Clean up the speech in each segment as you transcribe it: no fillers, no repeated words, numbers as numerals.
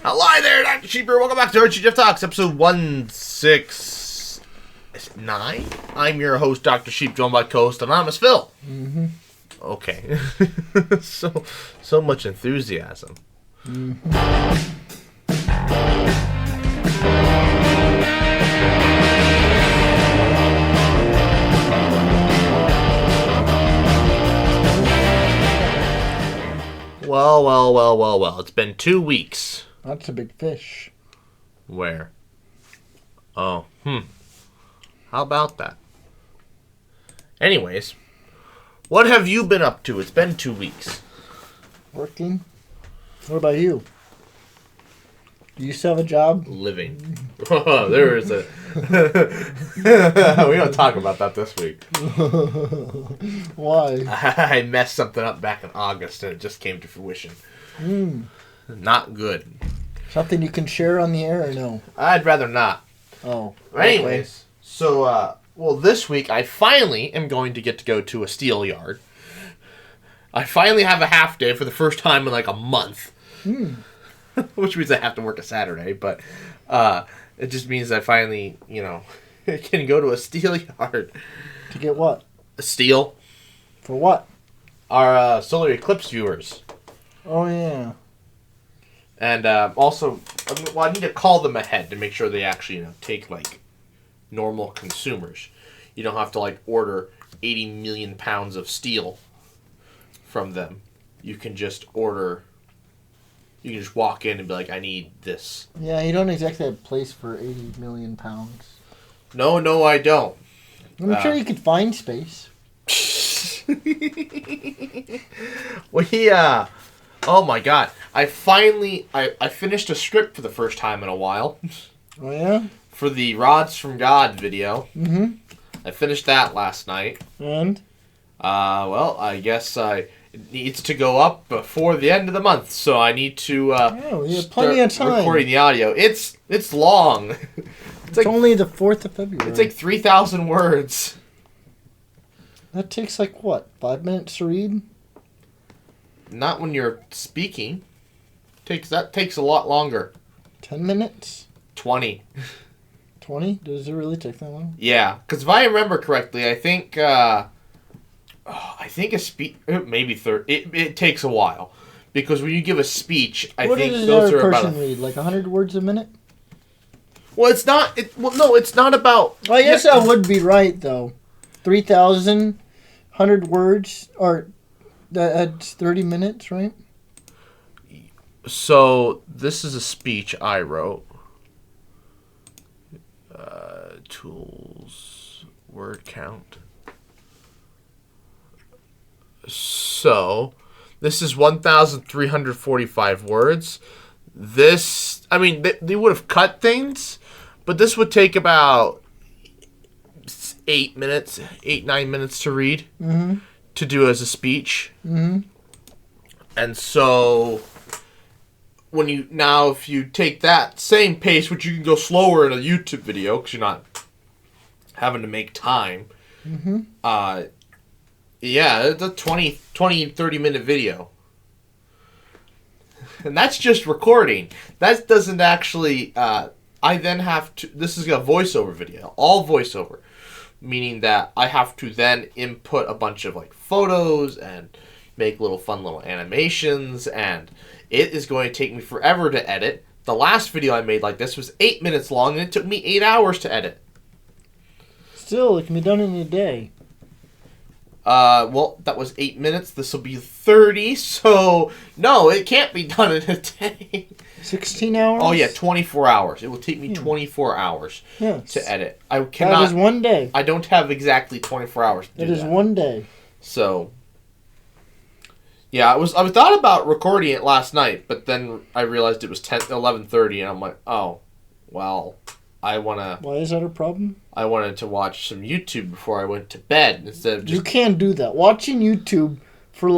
Hello there, Dr. Sheeper. Welcome back to our TGIF Talks, episode 169. I'm your host, Dr. Sheep, joined by co-host Anonymous Phil. Mm-hmm. Okay. so much enthusiasm. Mm-hmm. Well. It's been 2 weeks. That's a big fish. Where? Oh, How about that? Anyways, what have you been up to? It's been 2 weeks. Working. What about you? Do you still have a job? Living. There is a... We don't talk about that this week. Why? I messed something up back in August and it just came to fruition. Not good. Something you can share on the air or no? I'd rather not. Oh. Anyways, so, this week I finally am going to get to go to a steel yard. I finally have a half day for the first time in like a month. Which means I have to work a Saturday, but it just means I finally, can go to a steel yard. To get what? A steel. For what? Our solar eclipse viewers. Oh, yeah. And also, I need to call them ahead to make sure they actually, take, normal consumers. You don't have to, order 80 million pounds of steel from them. You can just order... You can just walk in and be like, I need this. Yeah, you don't exactly have a place for 80 million pounds. No, I don't. I'm sure you could find space. Oh my god. I finished a script for the first time in a while. Oh, yeah? For the Rods from God video. Mm-hmm. I finished that last night. And? I guess it needs to go up before the end of the month, so I need to you have plenty of time. Recording the audio. It's long. It's only the 4th of February. It's 3,000 words. That takes 5 minutes to read? Not when you're speaking. That takes a lot longer. 10 minutes? 20. 20? Does it really take that long? Yeah, because if I remember correctly, I think a speech, maybe 30. It takes a while, because when you give a speech, I think those are about. What does read? 100 words a minute? Well, it's not. No, it's not about. Well, I guess that would be right though. 3,100 words, or that's 30 minutes, right? So this is a speech I wrote. Tools, word count. So, this is 1,345 words. This, they would have cut things, but this would take about 9 minutes to read, to do as a speech. Mm-hmm. And so, if you take that same pace, which you can go slower in a YouTube video, because you're not having to make time, yeah, it's a 20, 30-minute video. And that's just recording. That doesn't actually... I then have to... This is a voiceover video. All voiceover. Meaning that I have to then input a bunch of photos and make fun little animations. And it is going to take me forever to edit. The last video I made like this was 8 minutes long, and it took me 8 hours to edit. Still, it can be done in a day. That was 8 minutes. This will be 30, so no, it can't be done in a day. 16 hours? Oh, yeah, 24 hours. It will take me 24 hours to edit. I cannot... That is one day. I don't have exactly 24 hours to do that. It is one day. So, yeah, I thought about recording it last night, but then I realized it was 11:30, and I'm like, oh, well... Why is that a problem? I wanted to watch some YouTube before I went to bed instead of just... You can't do that. Watching YouTube for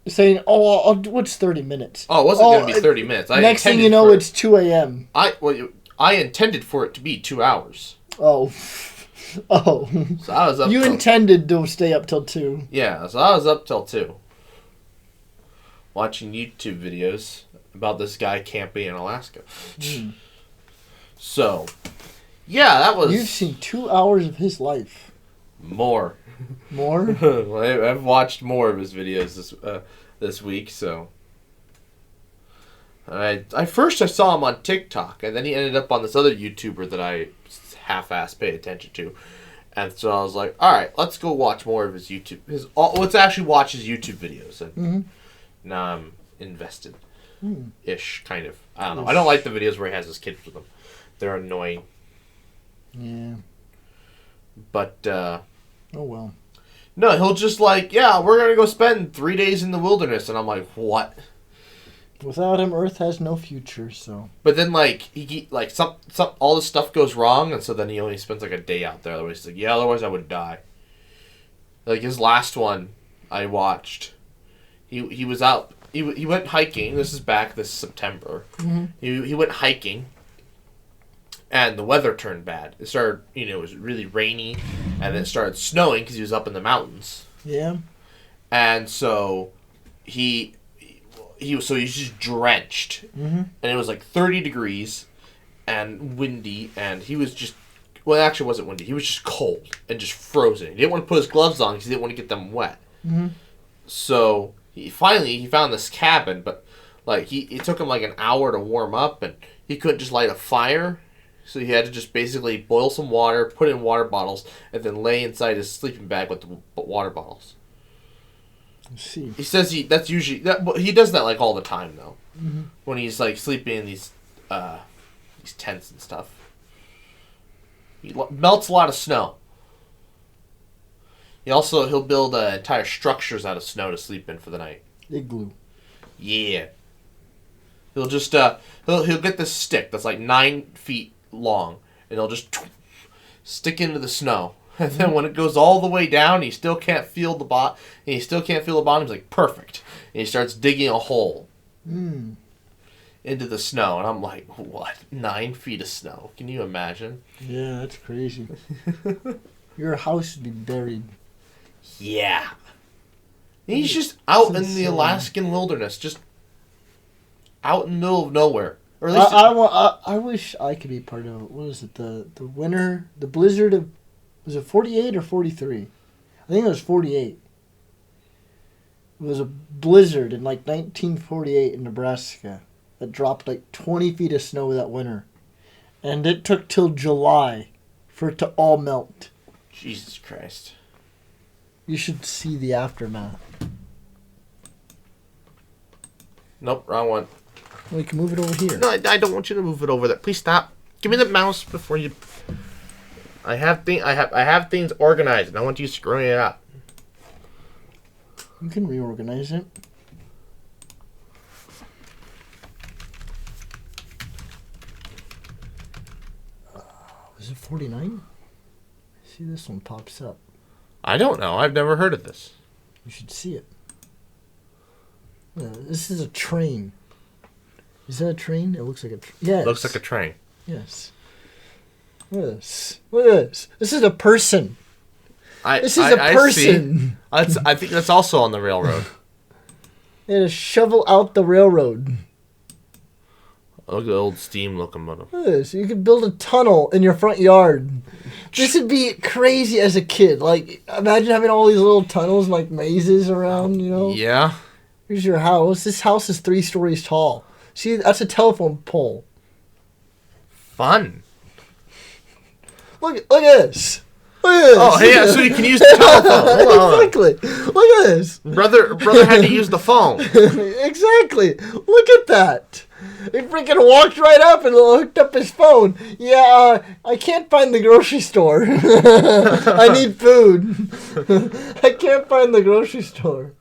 saying, what's 30 minutes? Oh, it wasn't going to be 30 minutes. Next thing you know, it's 2 a.m. I intended for it to be 2 hours. Oh. So I was up. You intended to stay up till 2. Yeah, so I was up till 2. Watching YouTube videos. about this guy camping in Alaska. Mm. So, yeah, that was... You've seen 2 hours of his life. More. More? I've watched more of his videos this week, so... First I saw him on TikTok, and then he ended up on this other YouTuber that I half-assed pay attention to. And so I was like, alright, let's go watch more of his YouTube... Let's actually watch his YouTube videos. And now I'm invested. Ish, kind of. I don't know. I don't like the videos where he has his kids with him. They're annoying. Yeah. But, oh, well. No, he'll just like, yeah, we're going to go spend 3 days in the wilderness. And I'm like, what? Without him, Earth has no future, so. But then, like, he like, all this stuff goes wrong, and so then he only spends, like, a day out there. Otherwise, he's like, yeah, otherwise I would die. Like, his last one I watched, he was out... He went hiking. This is back this September. Mm-hmm. He went hiking, and the weather turned bad. It started, it was really rainy, and then it started snowing because he was up in the mountains. Yeah. And so he's just drenched, and it was like 30 degrees, and windy, and he was just, well, it actually wasn't windy. He was just cold and just frozen. He didn't want to put his gloves on because he didn't want to get them wet. Mm-hmm. So he found this cabin, but like it took him like an hour to warm up, and he couldn't just light a fire, so he had to just basically boil some water, put it in water bottles, and then lay inside his sleeping bag with the water bottles. I see. He says he does that like all the time though, when he's like sleeping in these tents and stuff. He melts a lot of snow. He'll build entire structures out of snow to sleep in for the night. Igloo. Yeah. He'll just he'll get this stick that's like 9 feet long, and he'll just stick into the snow. And then when it goes all the way down, he still can't feel the bottom. He's like, perfect. And he starts digging a hole into the snow, and I'm like, what? 9 feet of snow? Can you imagine? Yeah, that's crazy. Your house would be buried. Yeah. And he's just out in the Alaskan wilderness, just out in the middle of nowhere. Or at least I wish I could be part of, what is it, the winter, the blizzard of, was it 48 or 43? I think it was 48. It was a blizzard in like 1948 in Nebraska that dropped like 20 feet of snow that winter. And it took till July for it to all melt. Jesus Christ. You should see the aftermath. Nope, wrong one. Well, you can move it over here. No, I don't want you to move it over there. Please stop. Give me the mouse before you... I have things organized, and I want you screwing it up. You can reorganize it. Was it 49? See, this one pops up. I don't know. I've never heard of this. You should see it. This is a train. Is that a train? It looks like a train. Yes. Looks like a train. Yes. Look at this. Look at this. This is a person. This is a person. I think that's also on the railroad. They had to shovel out the railroad. Look at the old steam locomotive. Look at this. You could build a tunnel in your front yard. This would be crazy as a kid. Like, imagine having all these little tunnels, like mazes around, you know? Yeah. Here's your house. This house is 3 stories tall. See, that's a telephone pole. Fun. Look at this. Look at this. Oh, yeah, so you can use the telephone. Hold on. Exactly. Look at this. Brother had to use the phone. Exactly. Look at that. He freaking walked right up and hooked up his phone. Yeah, I can't find the grocery store. I need food. I can't find the grocery store.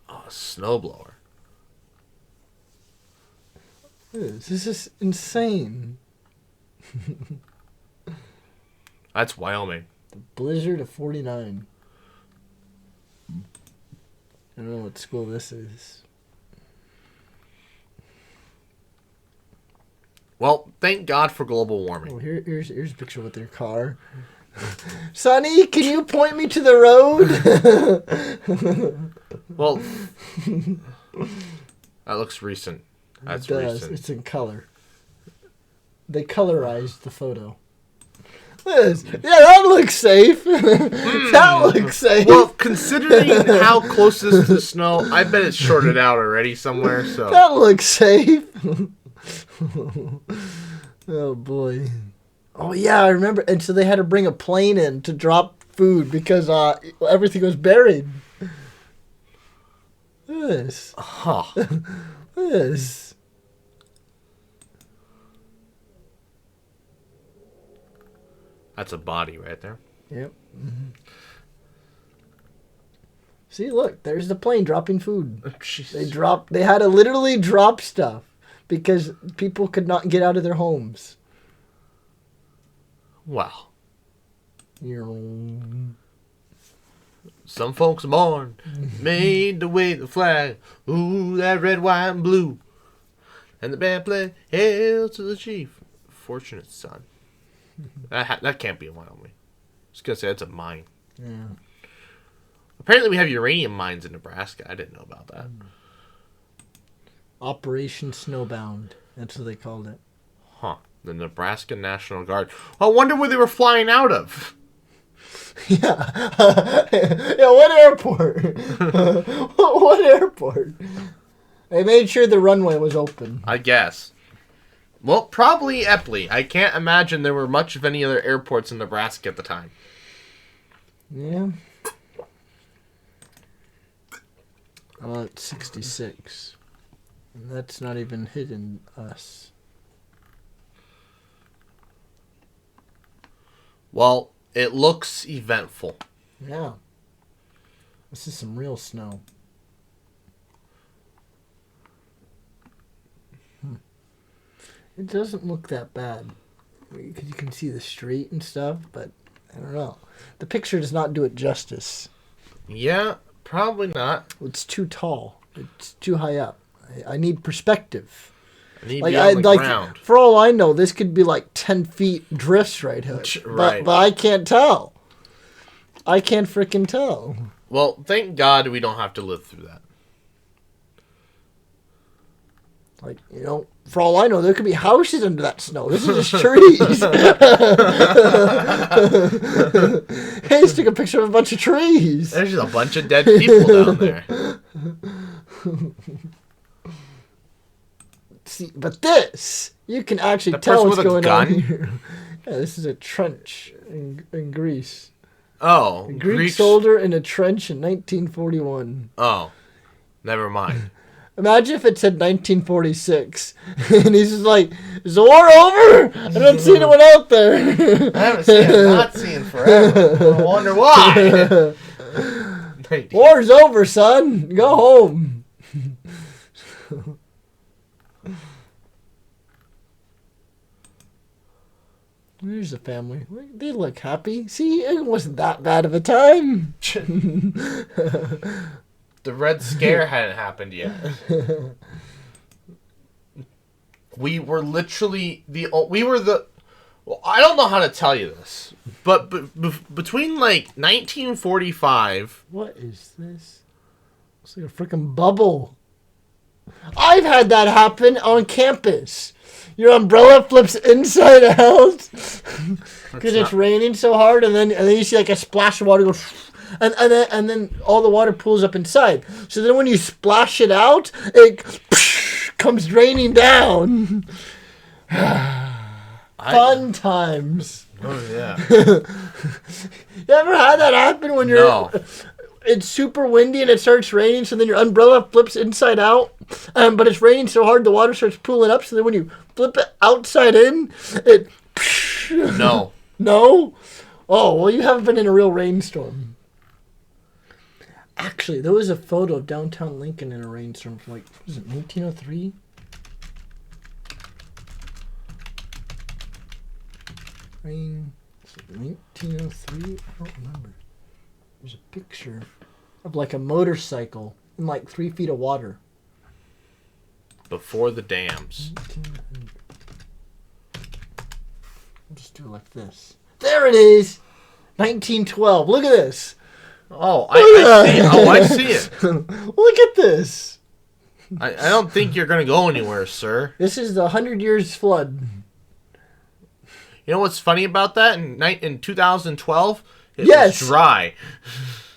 Oh, snowblower. This is insane. That's Wyoming. The blizzard of 49. I don't know what school this is. Well, thank God for global warming. Oh, here's a picture with their car. Sonny, can you point me to the road? Well, That looks recent. That's It does. recent. It's in color. They colorized the photo. This. Yeah, that looks safe. That looks safe. Well, considering how close this is to snow, I bet it's shorted out already somewhere. So that looks safe. Oh boy. Oh yeah, I remember. And so they had to bring a plane in to drop food because everything was buried. This. Huh. This. That's a body right there. Yep. Mm-hmm. See, look, there's the plane dropping food. They had to literally drop stuff because people could not get out of their homes. Wow. You're... Some folks born made to wave the flag. Ooh, that red, white, and blue. And the band play Hail to the Chief. Fortunate son. That can't be in Wyoming. I was going to say that's a mine. Yeah. Apparently we have uranium mines in Nebraska. I didn't know about that. Operation Snowbound. That's what they called it. Huh. The Nebraska National Guard. I wonder where they were flying out of. Yeah. Yeah, what airport? What airport? They made sure the runway was open. I guess. Well, probably Epley. I can't imagine there were much of any other airports in Nebraska at the time. Yeah. Oh, it's 66. And that's not even hitting us. Well, it looks eventful. Yeah. This is some real snow. It doesn't look that bad. Because you can see the street and stuff, but I don't know. The picture does not do it justice. Yeah, probably not. It's too tall. It's too high up. I need perspective. I need to be on the ground. For all I know, this could be like 10 feet drifts right here. Right. But I can't tell. I can't freaking tell. Well, thank God we don't have to live through that. Like, you know, for all I know, there could be houses under that snow. This is just trees. Hey, just took a picture of a bunch of trees. There's just a bunch of dead people down there. See, but this, you can actually tell what's going on here. Yeah, this is a trench in Greece. Oh, A Greek soldier in a trench in 1941. Oh, never mind. Imagine if it said 1946, and he's just like, "Is the war over? I don't see anyone out there." I haven't seen a Nazi in forever. I wonder why. War's over, son. Go home. There's the family. They look happy. See, it wasn't that bad of a time. The Red Scare hadn't happened yet. We were literally well, I don't know how to tell you this, but between like 1945. What is this? It's like a freaking bubble. I've had that happen on campus. Your umbrella flips inside out because it's raining so hard, and then you see like a splash of water go, and then all the water pools up inside. So then when you splash it out, it comes raining down. Fun times. Oh yeah. You ever had that happen when you're? No. It's super windy and it starts raining, so then your umbrella flips inside out, but it's raining so hard the water starts pooling up, so then when you flip it outside in, it... No. No? Oh, well, you haven't been in a real rainstorm. Actually, there was a photo of downtown Lincoln in a rainstorm from, like, was it 1903? Rain... 1903? I don't remember. There's a picture of like a motorcycle in like 3 feet of water. Before the dams. I'll just do it like this. There it is! 1912. Look at this. Oh, I see it. Oh, I see it. Look at this. I don't think you're going to go anywhere, sir. This is the 100 years flood. You know what's funny about that? In 2012, it Yes. was dry.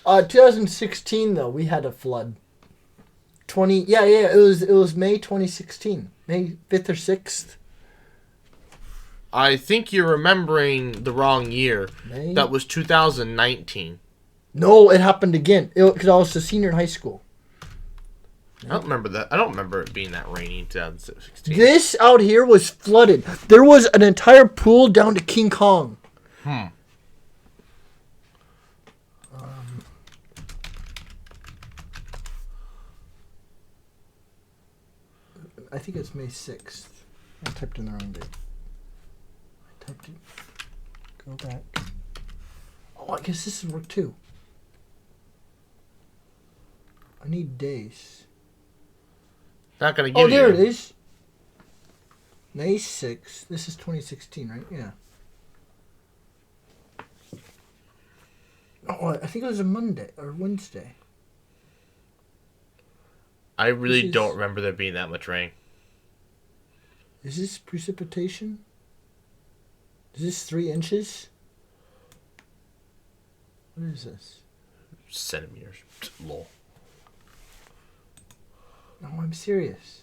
2016 though, we had a flood. It was May 2016. May 5th or 6th. I think you're remembering the wrong year. May? That was 2019. No, it happened again. Because I was a senior in high school. I don't remember that. I don't remember it being that rainy in 2016. This out here was flooded. There was an entire pool down to King Kong. I think it's May 6th. I typed in the wrong date. I typed it. Go back. Oh, I guess this is work too. I need days. Not going to give Oh, you. there it is. May 6th. This is 2016, right? Yeah. Oh, I think it was a Monday or Wednesday. I really don't remember there being that much rain. Is this precipitation? Is this 3 inches? What is this? Centimeters. Lol. No, I'm serious.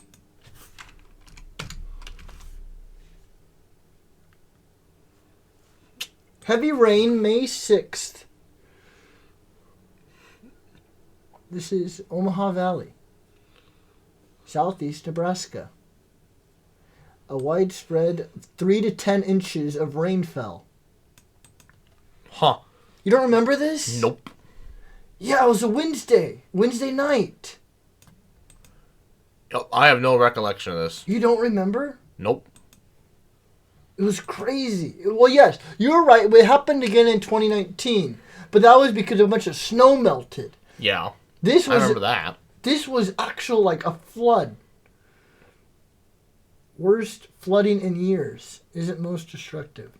Heavy rain, May 6th. This is Omaha Valley, southeast Nebraska. A widespread 3 to 10 inches of rain fell. Huh. You don't remember this? Nope. Yeah, it was a Wednesday night. Oh, I have no recollection of this. You don't remember? Nope. It was crazy. Well, yes, you're right. It happened again in 2019, but that was because a bunch of snow melted. Yeah. I remember that. This was actual like a flood. Worst flooding in years. Isn't most destructive.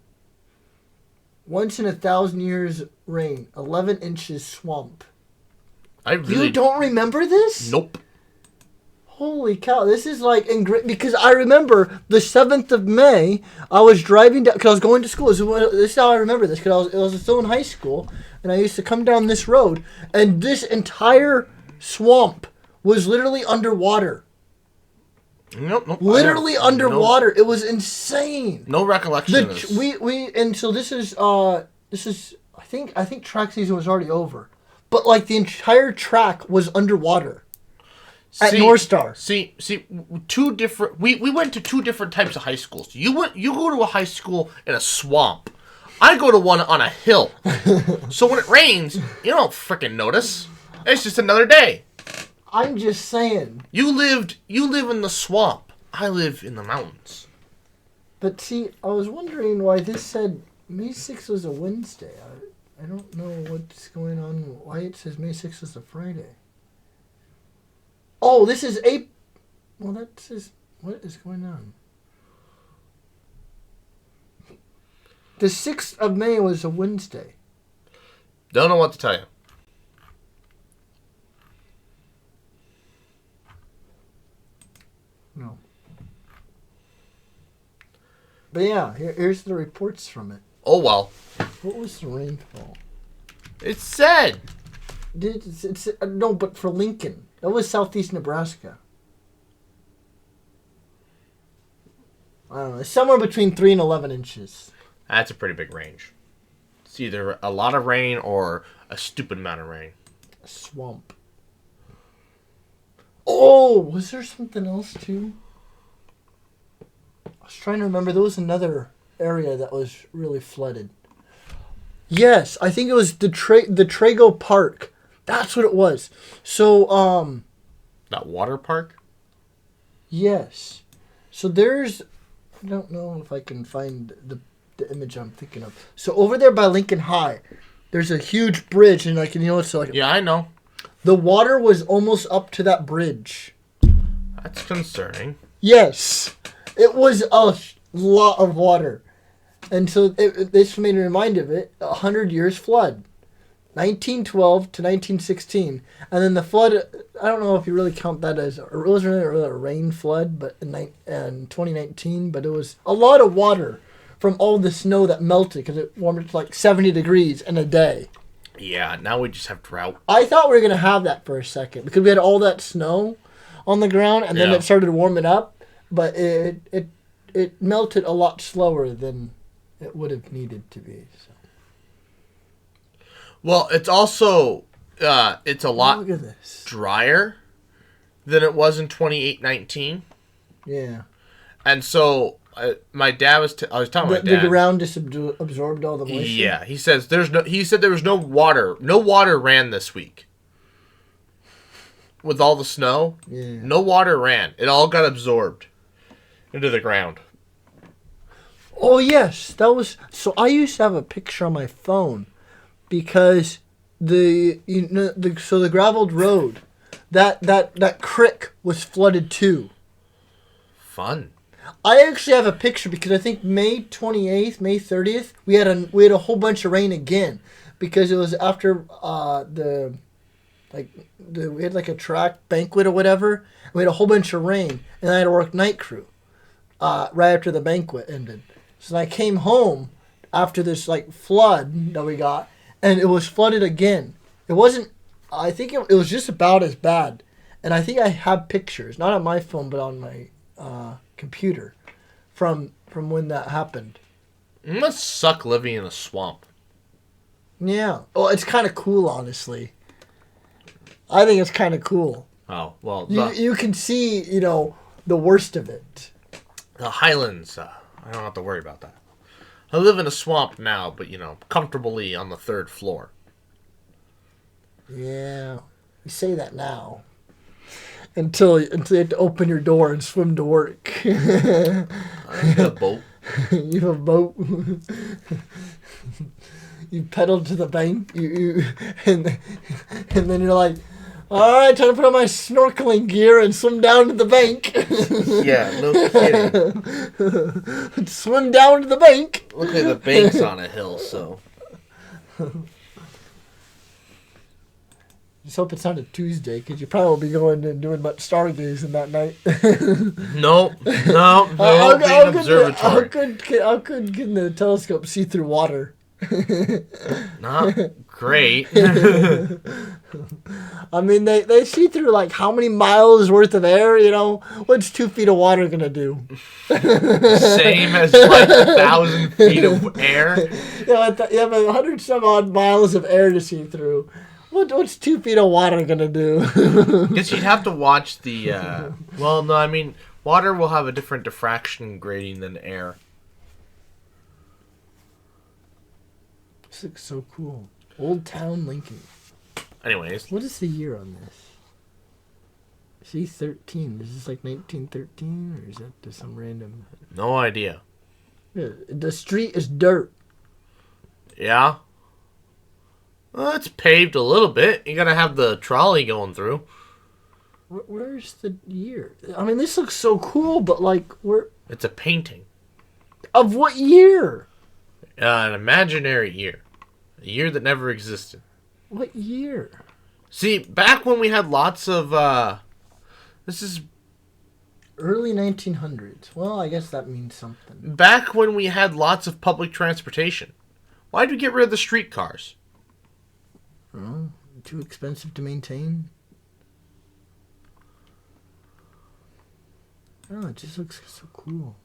Once in 1,000 years rain. 11 inches swamp. You don't remember this? Nope. Holy cow, this is like, because I remember the 7th of May, I was driving down, because I was going to school. This is how I remember this, because I was still in high school, and I used to come down this road, and this entire swamp was literally underwater. Nope. Literally underwater. It was insane. No recollection of this. This is, I think track season was already over, but like the entire track was underwater. At North Star. See, two different. We went to 2 different types of high schools. You go to a high school in a swamp. I go to one on a hill. So when it rains, you don't freaking notice. It's just another day. I'm just saying. You live in the swamp. I live in the mountains. But see, I was wondering why this said May 6th was a Wednesday. I don't know what's going on. Why it says May 6th is a Friday. Oh, this is well, that says, what is going on? The 6th of May was a Wednesday. Don't know what to tell you. No. But yeah, here's the reports from it. Oh well. What was the rainfall? It said. No, but for Lincoln. That was southeast Nebraska. I don't know. It's somewhere between 3 and 11 inches. That's a pretty big range. It's either a lot of rain or a stupid amount of rain. A swamp. Oh, was there something else too? I was trying to remember. There was another area that was really flooded. Yes, I think it was the Trago Park. That's what it was. So, That water park? yes. So there's, I don't know if I can find the image I'm thinking of. So over there by Lincoln High, there's a huge bridge, and it's like. Yeah, I know. The water was almost up to that bridge. That's concerning. Yes, it was a lot of water, and so this made me remind of it. 100 years flood. 1912 to 1916, and then the flood. I don't know if you really count that as it wasn't really a rain flood, but in 2019. But it was a lot of water from all the snow that melted because it warmed to like 70 degrees in a day. Yeah, now we just have drought. I thought we were gonna have that for a second because we had all that snow on the ground, and then it started warming up, but it melted a lot slower than it would have needed to be. So. Well, it's also it's a lot drier than it was in 2019. Yeah. And so my dad was I was telling my dad the ground just absorbed all the moisture. Yeah, he said there was no water. No water ran this week. With all the snow, no water ran. It all got absorbed into the ground. Oh yes, that was so. I used to have a picture on my phone because the graveled road, that creek was flooded too. Fun. I actually have a picture because I think May 28th, May 30th, we had a whole bunch of rain again because it was after we had like a track banquet or whatever. We had a whole bunch of rain, and I had to work night crew right after the banquet ended. So I came home after this like flood that we got, and it was flooded again. It wasn't. I think it was just about as bad, and I think I have pictures, not on my phone, but on my computer, from when that happened. It must suck living in a swamp. Yeah. Oh, it's kind of cool, honestly. I think it's kind of cool. Oh, well. You can see, the worst of it. The Highlands, I don't have to worry about that. I live in a swamp now, but, comfortably on the 3rd floor. Yeah. You say that now. Until you have to open your door and swim to work. I have a boat. You have a boat. You pedal to the bank. And then you're like, all right, time to put on my snorkeling gear and swim down to the bank. Yeah, no kidding. Swim down to the bank. Look like the bank's on a hill, so. Just hope it's not a Tuesday, because you probably won't be going and doing much stargazing that night. No, won't be an observatory. How could can the telescope see through water? Not great. I mean, they see through like how many miles worth of air, What's 2 feet of water going to do? Same as like 1,000 feet of air. You have 100 some odd miles of air to see through. What's 2 feet of water going to do? Guess you'd have to watch the, well, no, I mean, water will have a different diffraction grading than air. This looks so cool. Old Town Lincoln. Anyways. What is the year on this? C13. Is this like 1913 or is that just some random? No idea. Yeah, the street is dirt. Yeah? Well, it's paved a little bit. You gotta have the trolley going through. Where's the year? I mean, this looks so cool, but like, where? It's a painting. Of what year? An imaginary year. A year that never existed. What year? See, back when we had lots of, this is... Early 1900s. Well, I guess that means something. Back when we had lots of public transportation. Why'd we get rid of the streetcars? Oh, too expensive to maintain? Oh, it just looks so cool.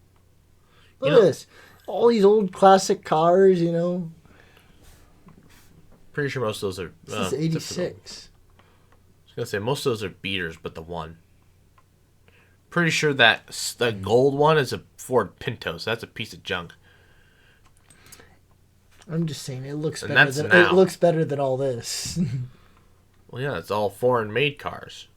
Look at this. All these old classic cars, Pretty sure most of those are... This is 86. I was going to say, most of those are beaters, but the one. Pretty sure that the gold one is a Ford Pinto, so that's a piece of junk. I'm just saying, it looks And better. that's now. It looks better than all this. Well, yeah, it's all foreign-made cars.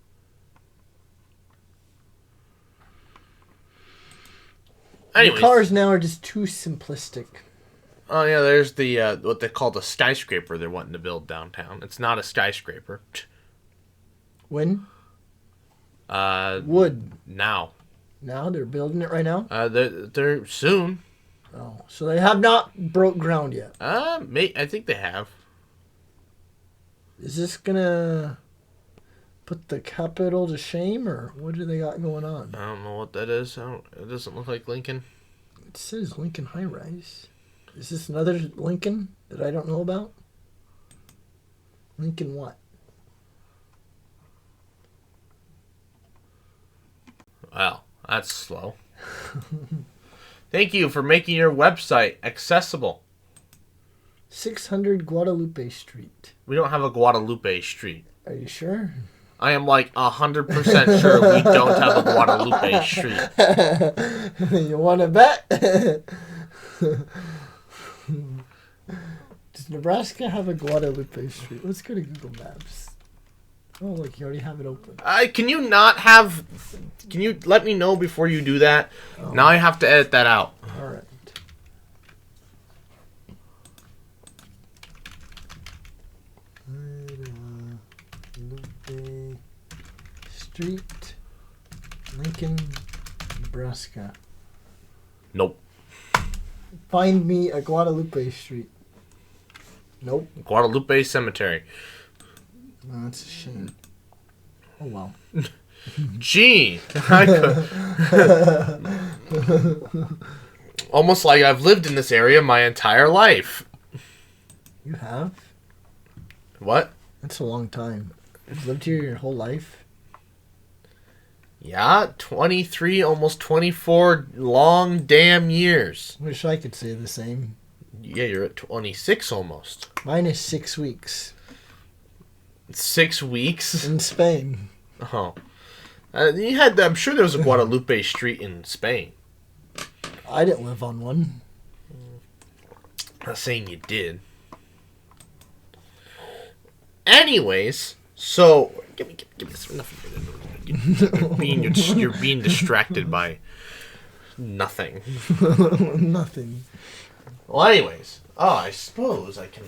Anyways, the cars now are just too simplistic. Oh yeah, there's the what they call the skyscraper they're wanting to build downtown. It's not a skyscraper. When? Wood. Now. Now they're building it right now. They're soon. Oh, so they have not broke ground yet. I think they have. Is this gonna put the capital to shame, or what do they got going on? I don't know what that is. It doesn't look like Lincoln. It says Lincoln High Rise. Is this another Lincoln that I don't know about? Lincoln what? Wow, that's slow. Thank you for making your website accessible. 600 Guadalupe Street. We don't have a Guadalupe Street. Are you sure? I am like 100% sure we don't have a Guadalupe Street. You want to bet? Does Nebraska have a Guadalupe Street? Let's go to Google Maps. Oh, look, you already have it open. Can you not have... Can you let me know before you do that? Oh. Now I have to edit that out. All right. Guadalupe Street, Lincoln, Nebraska. Nope. Find me a Guadalupe Street. Nope. Guadalupe Cemetery. Oh, that's a shame. Oh, well. Gee. Almost like I've lived in this area my entire life. You have? What? That's a long time. You've lived here your whole life? Yeah, 23, almost 24 long damn years. Wish I could say the same. Yeah, you're at 26 almost. Mine is 6 weeks. 6 weeks? In Spain. Oh. I'm sure there was a Guadalupe Street in Spain. I didn't live on one. I'm not saying you did. Anyways, so... Give me this. You're being distracted by nothing. Nothing. Well, anyways. Oh, I suppose I can...